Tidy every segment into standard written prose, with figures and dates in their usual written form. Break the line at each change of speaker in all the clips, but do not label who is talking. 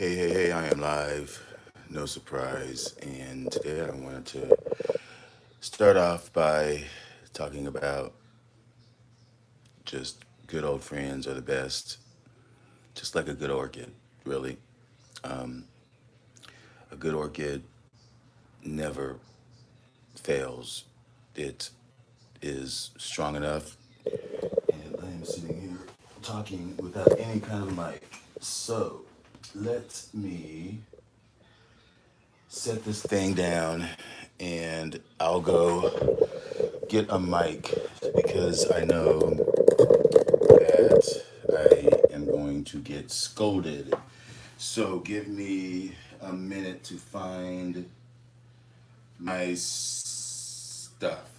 Hey, I am live. No surprise. And today I wanted to start off by talking about just good old friends are the best, just like a good orchid, really. Um, a good orchid never fails. It is strong enough. And I am sitting here talking without any kind of mic. So let me set this thing down and I'll go get a mic because I know that I am going to get scolded. So give me a minute to find my stuff.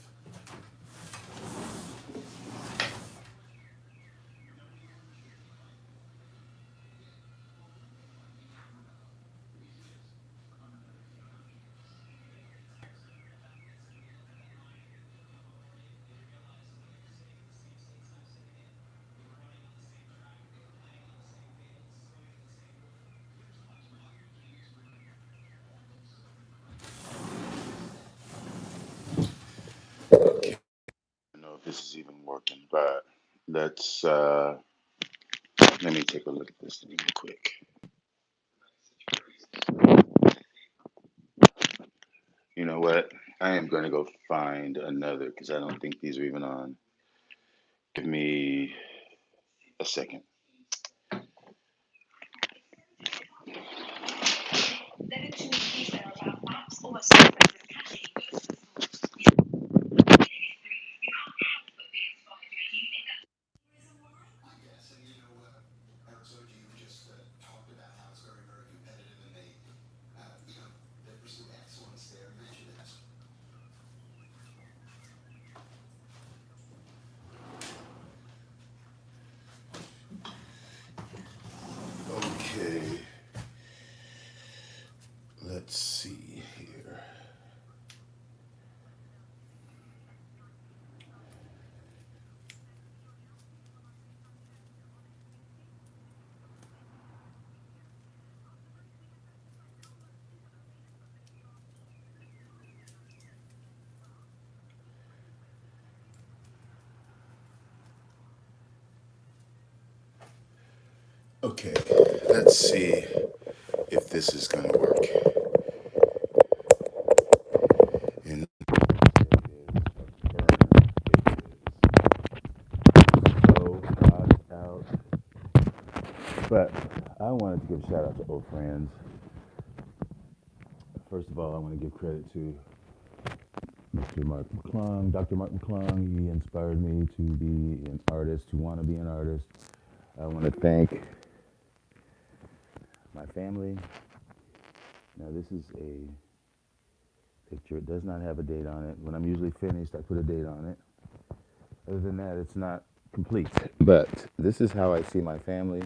Okay. I don't know if this is even working, but let's let me take a look at this thing real quick. You know what? I am going to go find another because I don't think these are even on. Give me a second. Okay, let's see here. Okay, let's see if this is going to work. And so out. But I wanted to give a shout out to old friends. First of all, I want to give credit to Mr. Mark McClung, Dr. Mark McClung. He inspired me to be an artist, to want to be an artist. I want to thank my family. Now, this is a picture. It does not have a date on it. When I'm usually finished, I put a date on it. Other than that, it's not complete. But this is how I see my family.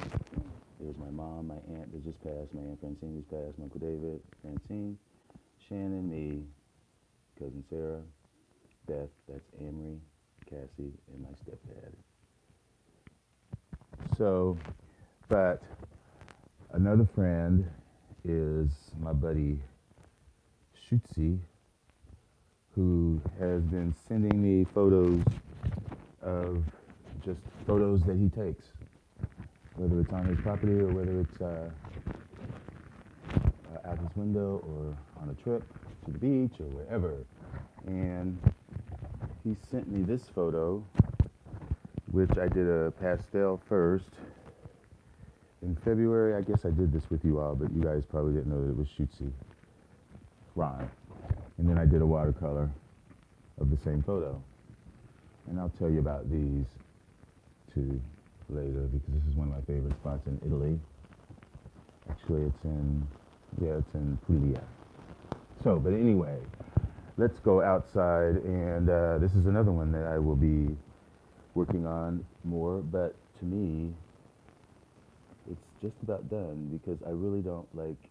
There's my mom, my aunt that just passed, my aunt Francine just passed, my Uncle David, Francine, Shannon, me, cousin Sarah, Beth, that's Amory, Cassie, and my stepdad. So, but another friend is my buddy Shutzi, who has been sending me photos of just photos that he takes, whether it's on his property or whether it's out his window or on a trip to the beach or wherever. And he sent me this photo, which I did a pastel first. In February, I guess I did this with you all, but you guys probably didn't know that it was Shutzi Ron. And then I did a watercolor of the same photo. And I'll tell you about these two later because this is one of my favorite spots in Italy. Actually, it's in Puglia. So, but anyway, let's go outside, and this is another one that I will be working on more, but to me, it's just about done because I really don't like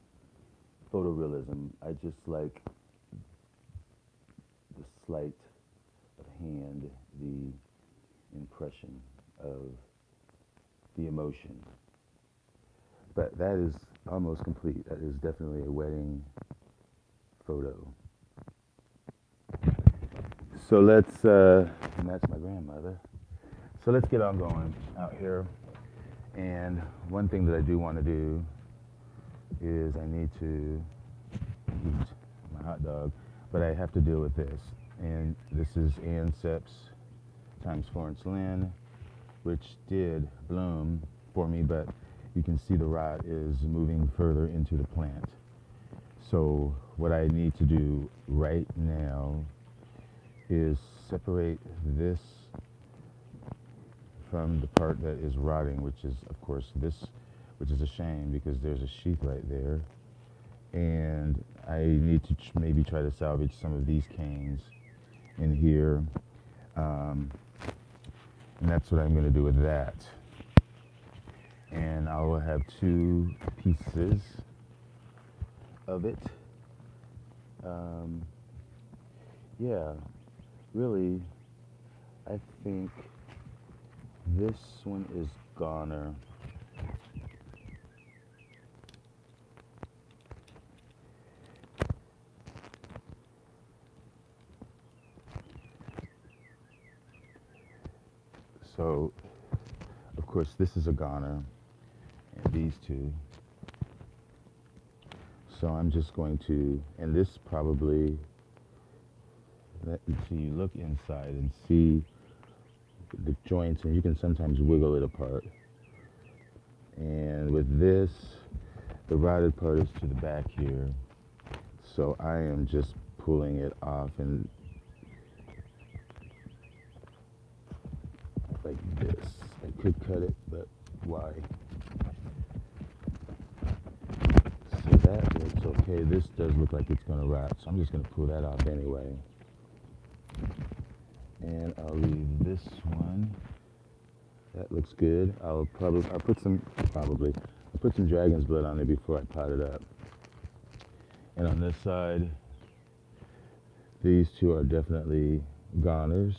photorealism. I just like the sleight of hand, the impression of the emotion. But that is almost complete. That is definitely a wedding photo. So and that's my grandmother. So let's get on going out here. And one thing that I do want to do is I need to eat my hot dog, but I have to deal with this. And this is Anseps times Florence Lynn, which did bloom for me, but you can see the rot is moving further into the plant. So what I need to do right now is separate this from the part that is rotting, which is, of course, this, which is a shame because there's a sheath right there. And I need to maybe try to salvage some of these canes in here. And that's what I'm going to do with that. And I will have 2 pieces of it. Yeah, really, I think this one is goner. So, of course, this is a goner, and these 2. So I'm just going to, and this probably, let me see, you look inside and see the joints, and you can sometimes wiggle it apart. And with this, the rotted part is to the back here. So I am just pulling it off and like this. I could cut it, but why? So that looks okay. This does look like it's gonna rot, so I'm just gonna pull that off anyway. And I'll leave this one. That looks good. I'll put some dragon's blood on it before I pot it up. And on this side, these 2 are definitely goners.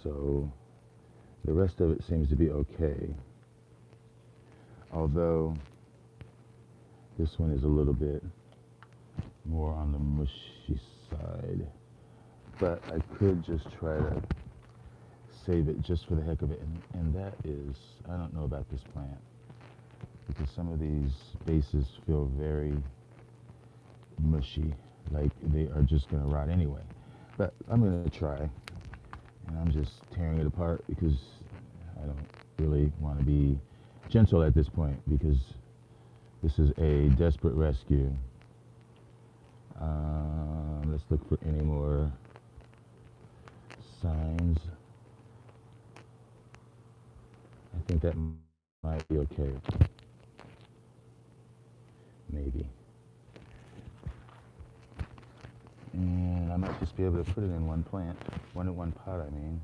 So the rest of it seems to be okay. Although this one is a little bit more on the mushy side. But I could just try to save it just for the heck of it. And that is, I don't know about this plant, because some of these bases feel very mushy, like they are just going to rot anyway. But I'm going to try, and I'm just tearing it apart because I don't really want to be gentle at this point, because this is a desperate rescue. Let's look for any more signs. I think that might be okay. Maybe. And I might just be able to put it in one plant, one in one pot, I mean.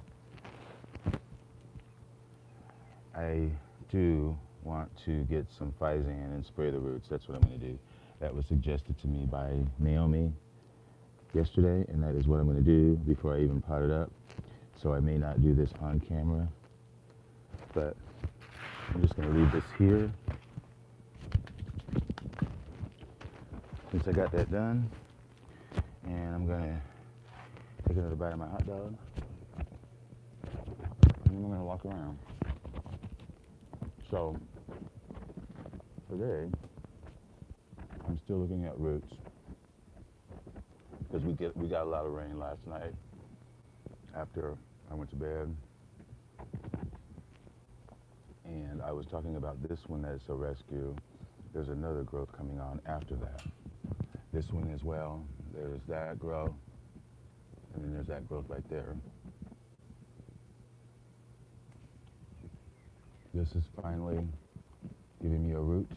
I do want to get some Physan and spray the roots. That's what I'm going to do. That was suggested to me by Naomi yesterday, and that is what I'm going to do before I even pot it up. So I may not do this on camera, but I'm just going to leave this here. Since I got that done, and I'm going to take another bite of my hot dog, and then I'm going to walk around. So today, I'm still looking at roots, because we got a lot of rain last night after I went to bed. And I was talking about this one that's a rescue. There's another growth coming on after that. This one as well. There's that growth, and then there's that growth right there. This is finally giving me a root.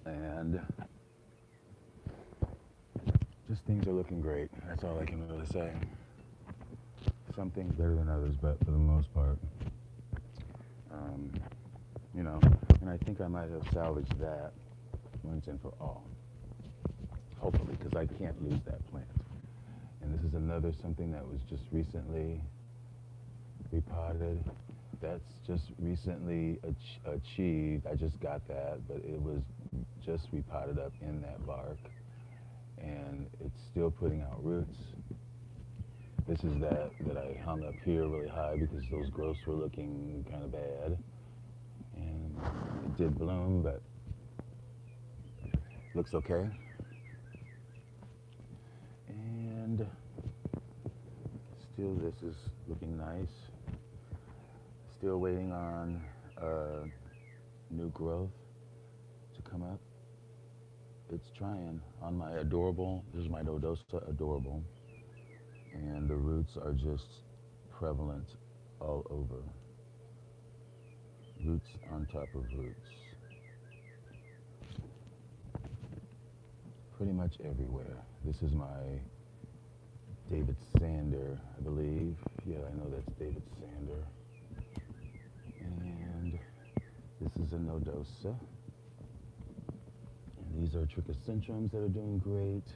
And just things are looking great. That's all I can really say. Some things better than others, but for the most part, you know, and I think I might have salvaged that once and for all. Hopefully, because I can't lose that plant. And this is another something that was just recently repotted. That's just recently achieved. I just got that, but it was just repotted up in that bark, and it's still putting out roots. This is that I hung up here really high because those growths were looking kind of bad, and it did bloom, but looks okay. And still, this is looking nice. Still waiting on new growth to come up. It's trying on my adorable. This is my Nodosa adorable, and the roots are just prevalent all over. Roots on top of roots. Pretty much everywhere. This is my David Sander, I believe. Yeah, I know that's David Sander. And this is a Nodosa. And these are trichocentrums that are doing great.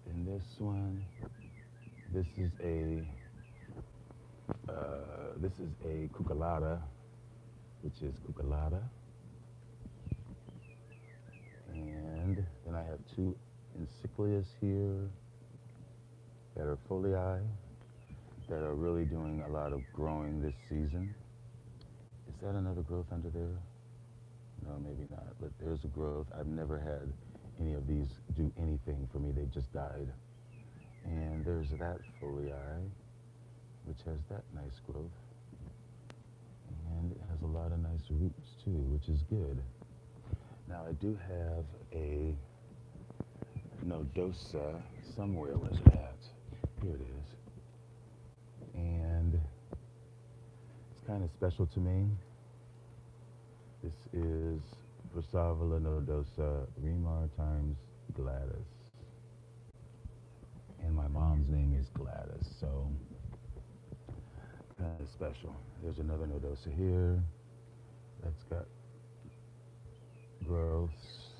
And this one, this is a cucullata, which is cucullata. And then I have two encyclias here that are folii that are really doing a lot of growing this season. Is that another growth under there? No, maybe not, but there's a growth. I've never had any of these do anything for me. They've just died. And there's that folii, which has that nice growth. And it has a lot of nice roots too, which is good. Now I do have a Nodosa somewhere. Where's it at? Here it is. And it's kind of special to me. This is Brassavola Nodosa Remar times Gladys. And my mom's name is Gladys, so kind of special. There's another Nodosa here that's got growths.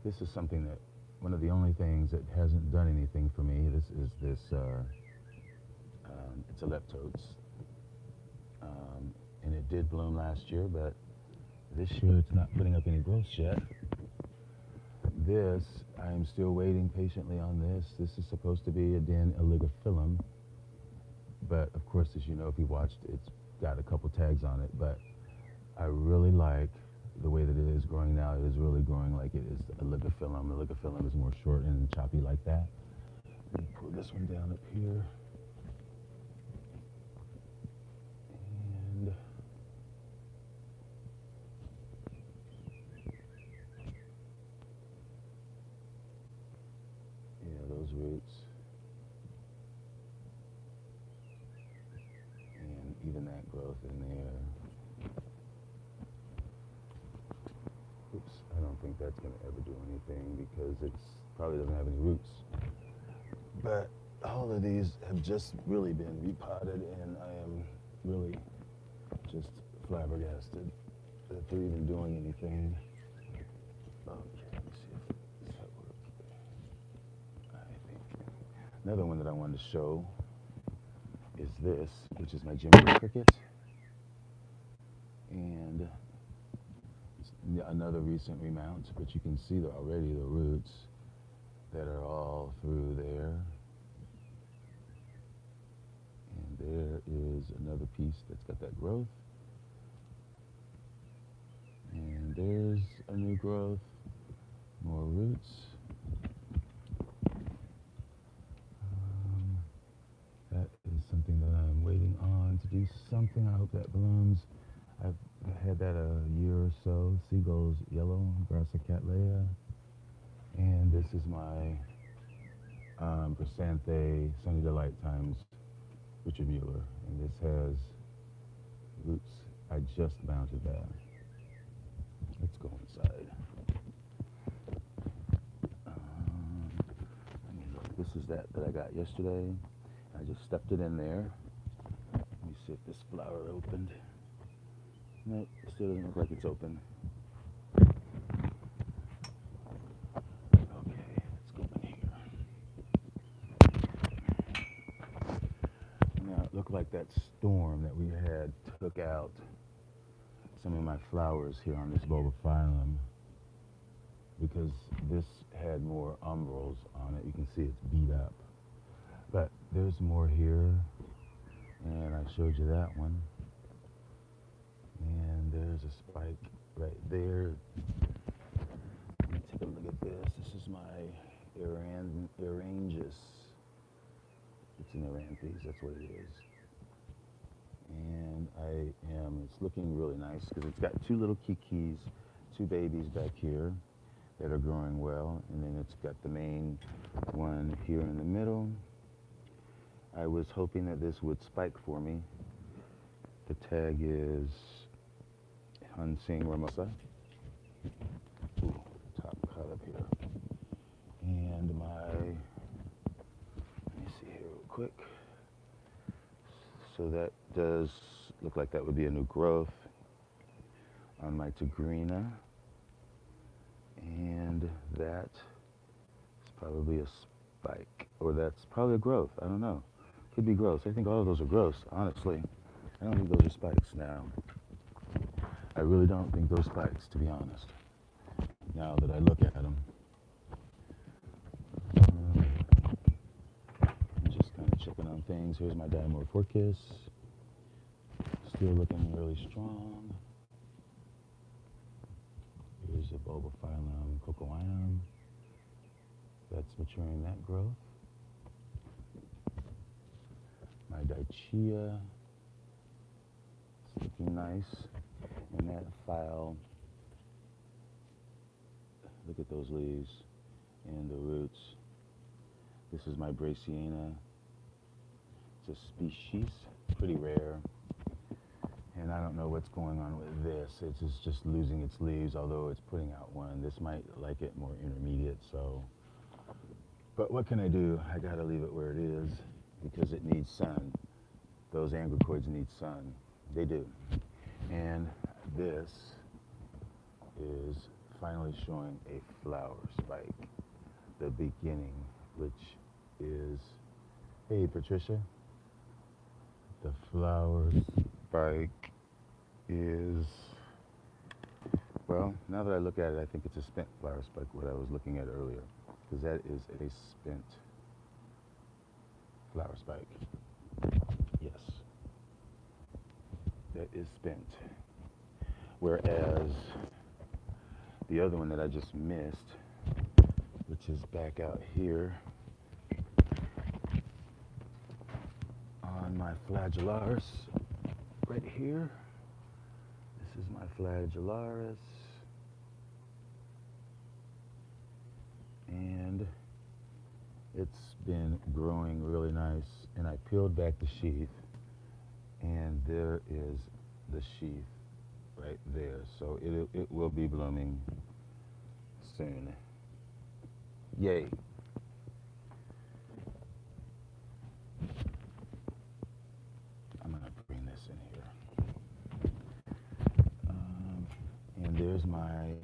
This is something that, one of the only things that hasn't done anything for me, this is this, it's a leptotes. And it did bloom last year, but this year it's not putting up any growths yet. This, I'm still waiting patiently on this. This is supposed to be a Den oligophyllum, but of course, as you know, if you watched, it's got a couple tags on it, but I really like the way that it is growing now. It is really growing like it is oligophyllum. Oligophyllum is more short and choppy like that. Let me pull this one down up here. And yeah, those roots. And even that growth in there. Oops, I don't think that's going to ever do anything because it's probably doesn't have any roots. But all of these have just really been repotted, and I am really just flabbergasted that they're even doing anything. Okay, let me see if that works. I think another one that I wanted to show is this, which is my Jimmy Cricket. And another recent remount, but you can see already the roots that are all through there. And there is another piece that's got that growth. And there's a new growth, more roots. That is something that I'm waiting on to do something. I hope that blooms. I've had that a year or so. Seagull's yellow, Grassa cattleya. And this is my Chrysanthemum Sunny Delight times Richard Mueller. And this has roots. I just mounted that. Let's go inside. I mean, look, this is that I got yesterday. I just stepped it in there. Let me see if this flower opened. Nope, it still doesn't look like it's open. Okay, let's go in here. Now, it looked like that that storm that we had took out some of my flowers here on this bulbophyllum because this had more umbels on it. You can see it's beat up. But there's more here, and I showed you that one. And there's a spike right there. Let me take a look at this. This is my Erangus. It's an Eranthes, that's what it is. And it's looking really nice because it's got two little kikis, two babies back here that are growing well. And then it's got the main one here in the middle. I was hoping that this would spike for me. The tag is Hansing Ramosa. Ooh, top cut up here. And let me see here real quick. So that does look like that would be a new growth on my Tigrina. And that is probably a spike, or that's probably a growth. I don't know. Could be growth. I think all of those are growths, honestly. I don't think those are spikes now. I really don't think those spikes, to be honest, now that I look at them. I'm just kind of checking on things. Here's my Dimorphorchis. Still looking really strong. Here's a bulbophyllum cocoinum. That's maturing that growth. My Dichia. It's looking nice. And that file, look at those leaves and the roots. This is my Braciana. It's a species, pretty rare. And I don't know what's going on with this. It's just losing its leaves, although it's putting out one. This might like it more intermediate, so. But what can I do? I gotta leave it where it is because it needs sun. Those angricoids need sun. They do. And this is finally showing a flower spike, the beginning, which is, hey Patricia, the flower spike is, well, now that I look at it, I think it's a spent flower spike, what I was looking at earlier, because that is a spent flower spike. Yes. That is spent. Whereas the other one that I just missed, which is back out here on my flagellaris, right here. This is my flagellaris. And it's been growing really nice. And I peeled back the sheath. And there is the sheath right there. So it will be blooming soon. Yay. I'm going to bring this in here. And there's my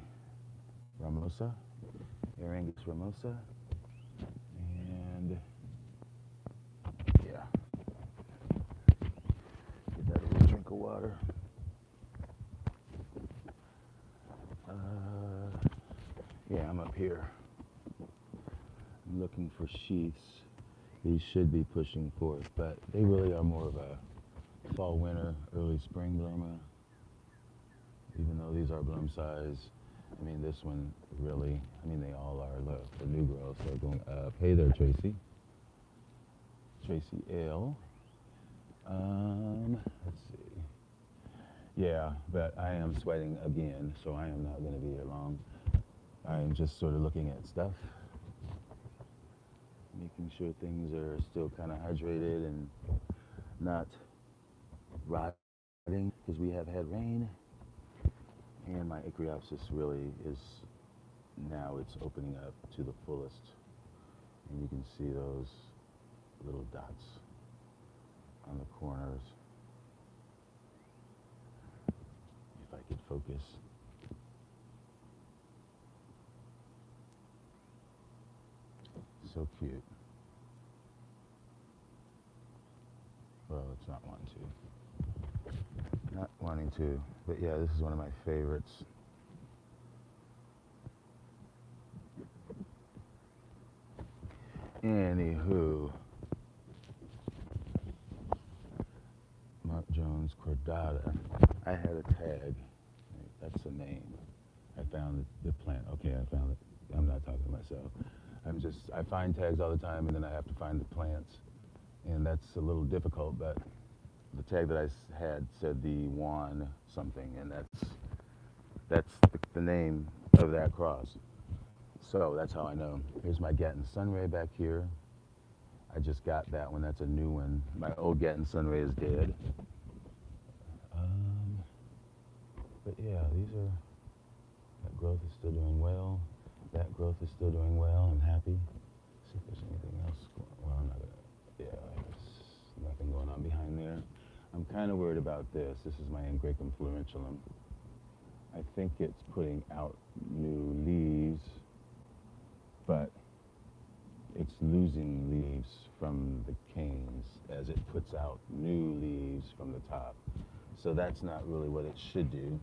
Ramosa, Erangus Ramosa. And yeah. Get that a little drink of water. Yeah, I'm up here. I'm looking for sheaths. These should be pushing forth, but they really are more of a fall, winter, early spring bloomer. Even though these are bloom size, I mean, this one really, I mean, they all are. Look, the new growths are going up. Hey there, Tracy. Tracy L. Let's see. Yeah, but I am sweating again, so I am not going to be here long. I'm just sort of looking at stuff, making sure things are still kind of hydrated and not rotting, because we have had rain. And my Acreopsis really is, now it's opening up to the fullest. And you can see those little dots on the corners. If I could focus. So cute. Well, it's not wanting to. Not wanting to. But yeah, this is one of my favorites. Anywho, Mark Jones Cordata. I had a tag. That's the name. I found the plant. Okay, I found it. I'm not talking to myself. I find tags all the time, and then I have to find the plants, and that's a little difficult. But the tag that I had said the Juan something, and that's the name of that cross. So that's how I know. Here's my Gatton Sunray back here. I just got that one. That's a new one. My old Gatton Sunray is dead. But yeah, that growth is still doing well. That growth is still doing well. I'm happy. See if there's anything else well, I'm not gonna, yeah, there's nothing going on behind there. I'm kind of worried about this. This is my Ingracum florentulum. I think it's putting out new leaves, but it's losing leaves from the canes as it puts out new leaves from the top. So that's not really what it should do.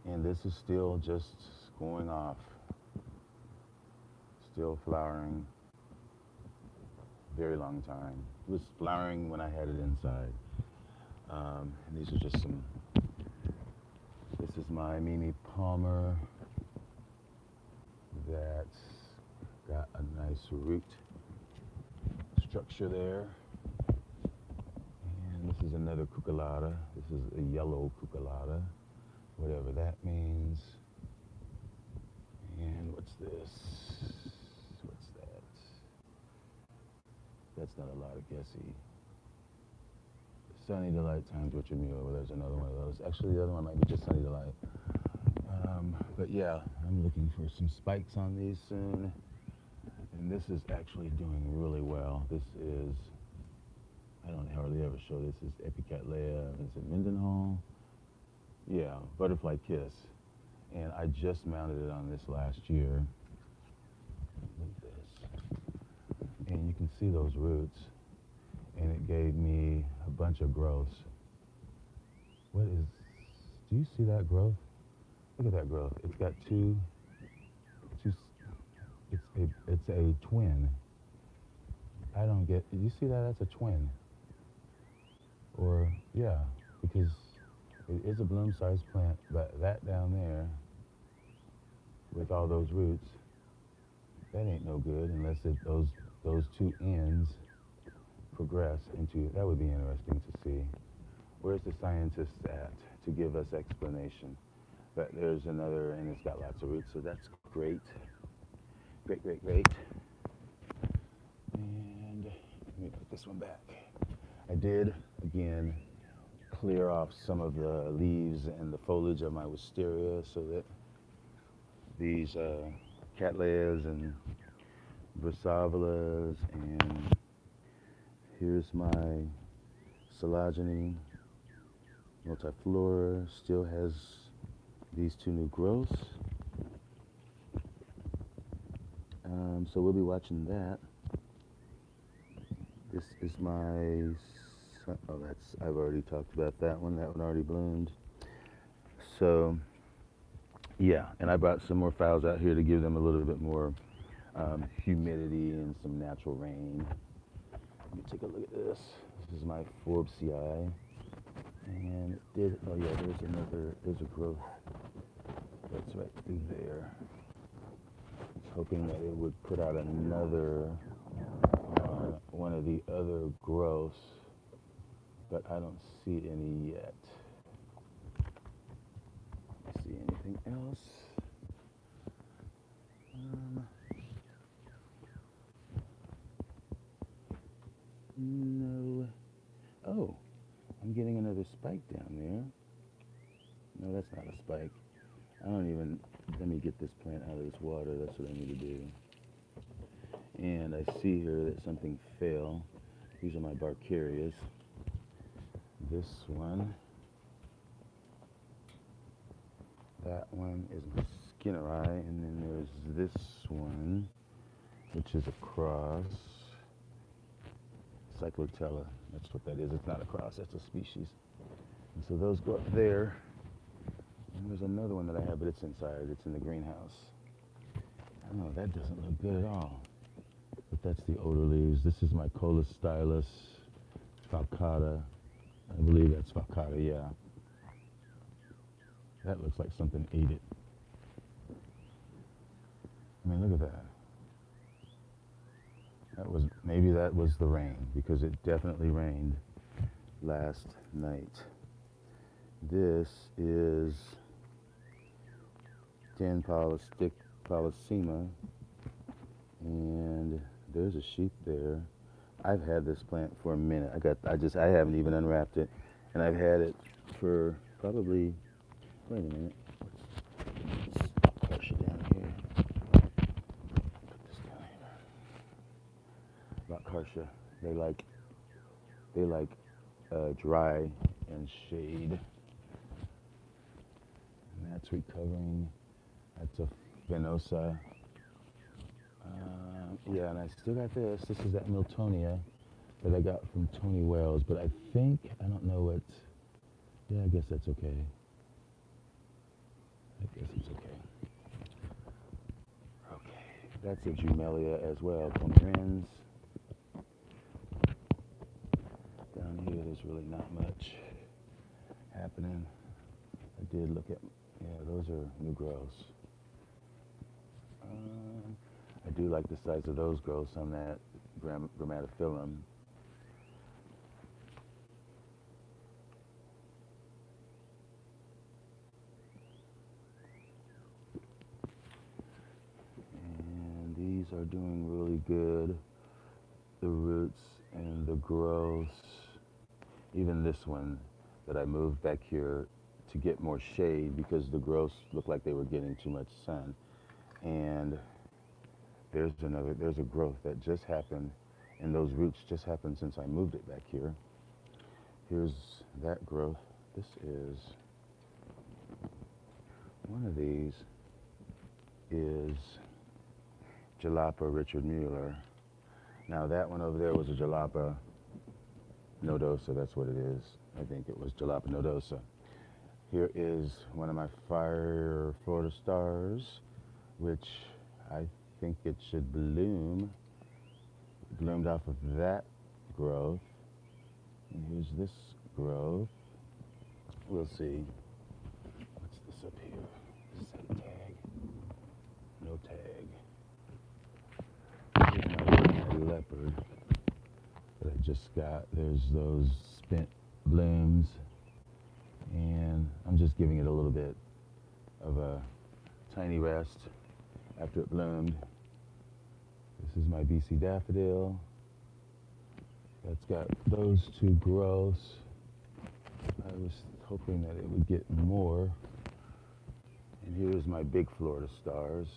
And this is still just going off, still flowering. Very long time. It was flowering when I had it inside. And these are just some, this is my Mimi Palmer that's got a nice root structure there. And this is another cucullata. This is a yellow cucullata, whatever that means. And what's this? What's that? That's not a lot of Gessie. Sunny Delight times Richard Muir. There's another one of those. Actually, the other one might be just Sunny Delight. But yeah, I'm looking for some spikes on these soon. And this is actually doing really well. This is, I don't hardly ever show this. Is Epicattleya. Is it Mendenhall? Yeah, Butterfly Kiss. And I just mounted it on this last year. Look at this. And you can see those roots. And it gave me a bunch of growths. What is, do you see that growth? Look at that growth. It's got it's a twin. I don't get, did you see that? That's a twin. Or, yeah, because it is a bloom-sized plant, but that down there, with all those roots, that ain't no good unless those two ends progress into, that would be interesting to see. Where's the scientist at to give us explanation? But there's another, and it's got lots of roots, so that's great. Great, great, great. And let me put this one back. I did, again, clear off some of the leaves and the foliage of my wisteria so that these cattleyas and versavilas, and here's my Silogeny multiflora, still has these two new growths. So we'll be watching that. This is my, oh, I've already talked about that one. That one already bloomed. So, yeah, and I brought some more phals out here to give them a little bit more humidity and some natural rain. Let me take a look at this. This is my Forbesii. And it did, oh yeah, there's a growth that's right through there. I was hoping that it would put out another one of the other growths, but I don't see any yet. See anything else? No. Oh, I'm getting another spike down there. No, that's not a spike. I don't even, let me get this plant out of this water. That's what I need to do. And I see here that something fell. These are my Barkarias. This one. That one is my Skinneri. And then there's this one, which is a cross. cyclotella. That's what that is. It's not a cross, that's a species. And so those go up there. And there's another one that I have, but it's inside. It's in the greenhouse. I don't know, that doesn't look good at all. But that's the odor leaves. This is my Colostylus falcata. I believe that's falcata, yeah. That looks like something ate it. I mean, look at that. Maybe that was the rain, because it definitely rained last night. This is tin polystick polysema, and there's a sheep there. I've had this plant for a minute. I haven't even unwrapped it, and I've had it for probably. Wait a minute. Let's push it down here. Put this down here. Lockartia. They like dry and shade. And that's recovering. That's a venosa. Yeah, and I still got this. This is that Miltonia that I got from Tony Wells, but I don't know what. Yeah, I guess that's okay. I guess it's okay. Okay, that's a Jumelia as well, Pomerans. Down here, there's really not much happening. I did look at, yeah, those are new growths. I do like the size of those growths on that grammatophyllum. And these are doing really good. The roots and the growths. Even this one that I moved back here to get more shade because the growths looked like they were getting too much sun. And there's a growth that just happened, and those roots just happened since I moved it back here. Here's that growth. This is, one of these is Jalapa Richard Mueller. Now that one over there was a Jalapa nodosa, that's what it is. I think it was Jalapa nodosa. Here is one of my fire Florida stars, which I think it should bloom. It bloomed off of that growth. And here's this growth. We'll see. What's this up here? Does this have a tag? No tag. Here's my leopard that I just got. There's those spent blooms. And I'm just giving it a little bit of a tiny rest after it bloomed. This is my BC daffodil. That's got those two growths. I was hoping that it would get more. And here's my big Florida stars.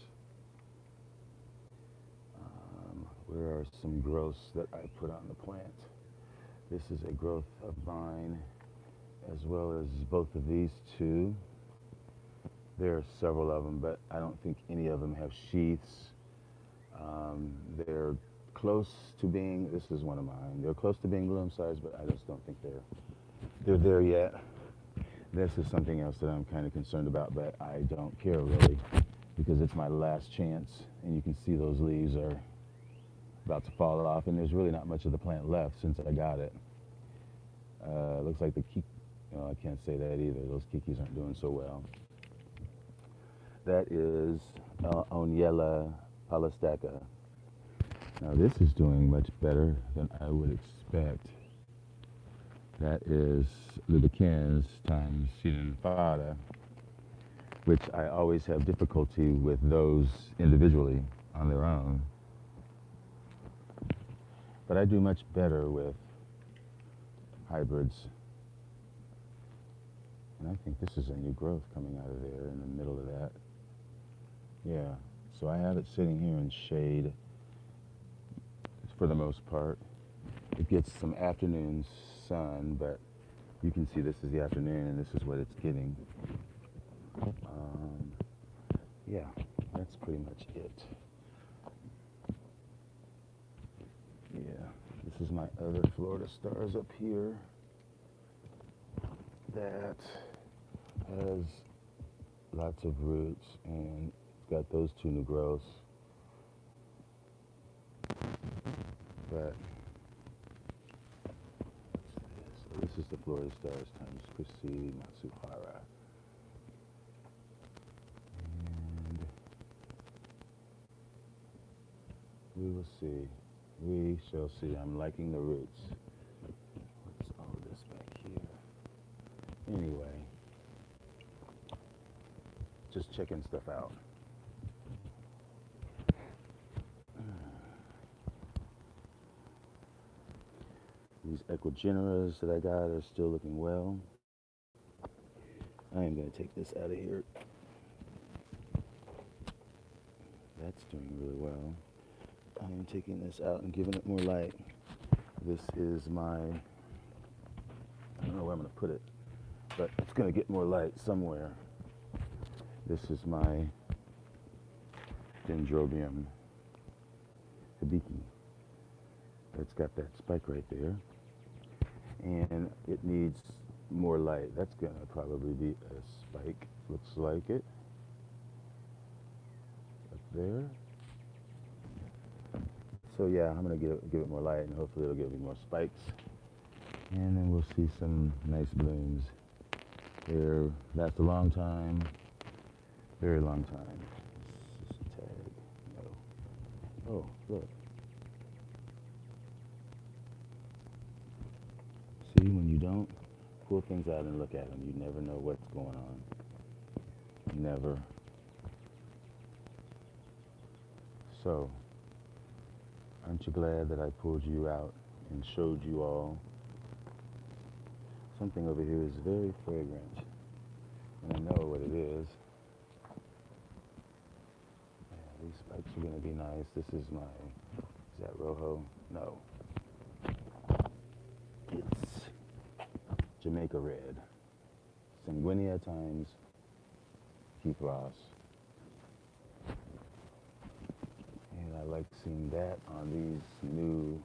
Where are some growths that I put on the plant? This is a growth of mine, as well as both of these two. There are several of them, but I don't think any of them have sheaths. They're close to being, this is one of mine, they're close to being bloom size, but I just don't think they're there yet. This is something else that I'm kind of concerned about, but I don't care really, because it's my last chance, and you can see those leaves are about to fall off, and there's really not much of the plant left since I got it. Looks like the no, I can't say that either. Those kikis aren't doing so well. That is Oniella Polystaca. Now this is doing much better than I would expect. That is Lubicans times Sinenfada, which I always have difficulty with those individually on their own. But I do much better with hybrids. And I think this is a new growth coming out of there in the middle of that. Yeah, so I have it sitting here in shade for the most part. It gets some afternoon sun, but you can see this is the afternoon and this is what it's getting. Yeah, that's pretty much it. Yeah, this is my other Florida stars up here that has lots of roots, and it's got those two new growths. But so this is the Florida stars times Chrissy Matsuhara. And we will see. We shall see. I'm liking the roots. What's all this back here? Anyway, just checking stuff out. These Equigeneras that I got are still looking well. I am going to take this out of here. That's doing really well. I am taking this out and giving it more light. This is my, I don't know where I'm going to put it, but it's going to get more light somewhere. This is my Dendrobium hibiki. It's got that spike right there. And it needs more light. That's going to probably be a spike. Looks like it. Up there. So yeah, I'm going to give it more light, and hopefully it'll give me more spikes. And then we'll see some nice blooms. They last a long time. Very long time. This is a tag. No. Oh, look. See, when you don't pull things out and look at them, you never know what's going on. Never. So, aren't you glad that I pulled you out and showed you all? Something over here is very fragrant, and I know what it is. Yeah, these spikes are going to be nice. This is my, is that Rojo? No. It's Jamaica Red. Sanguinea times Keith Ross. And I like seeing that on these new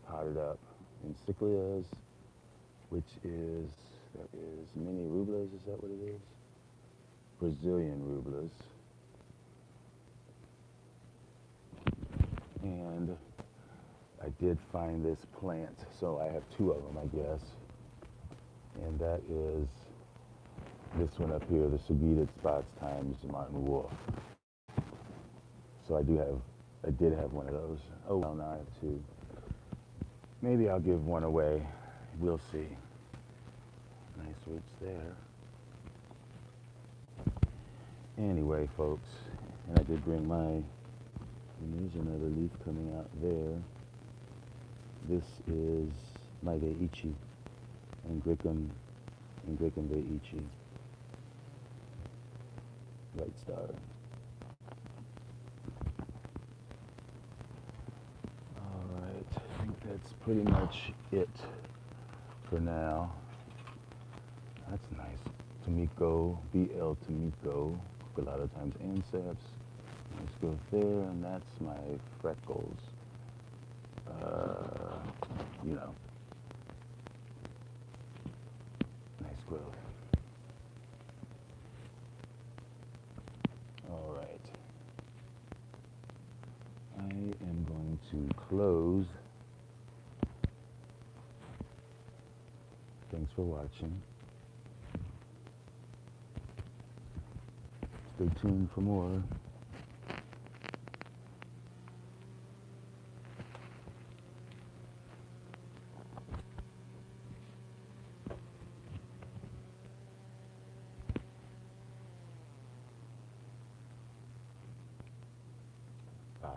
potted up encyclias, which is, that is mini rublas, is that what it is? Brazilian rublas. And I did find this plant, so I have two of them, I guess. And that is this one up here, the Sebated Spots times Martin Wolf. So I did have one of those. Oh, well, now I have two. Maybe I'll give one away. We'll see. Nice roots there. Anyway, folks, and I did bring and there's another leaf coming out there. This is my Veichi, Angraecum Veichi, White Star. Alright, I think that's pretty much it for now. That's nice. Tomiko, BL Tomiko, a lot of times Anceps. Let's go there, and that's my Freckles. You know, nice growth. All right. I am going to close. Thanks for watching. Stay tuned for more. Bye.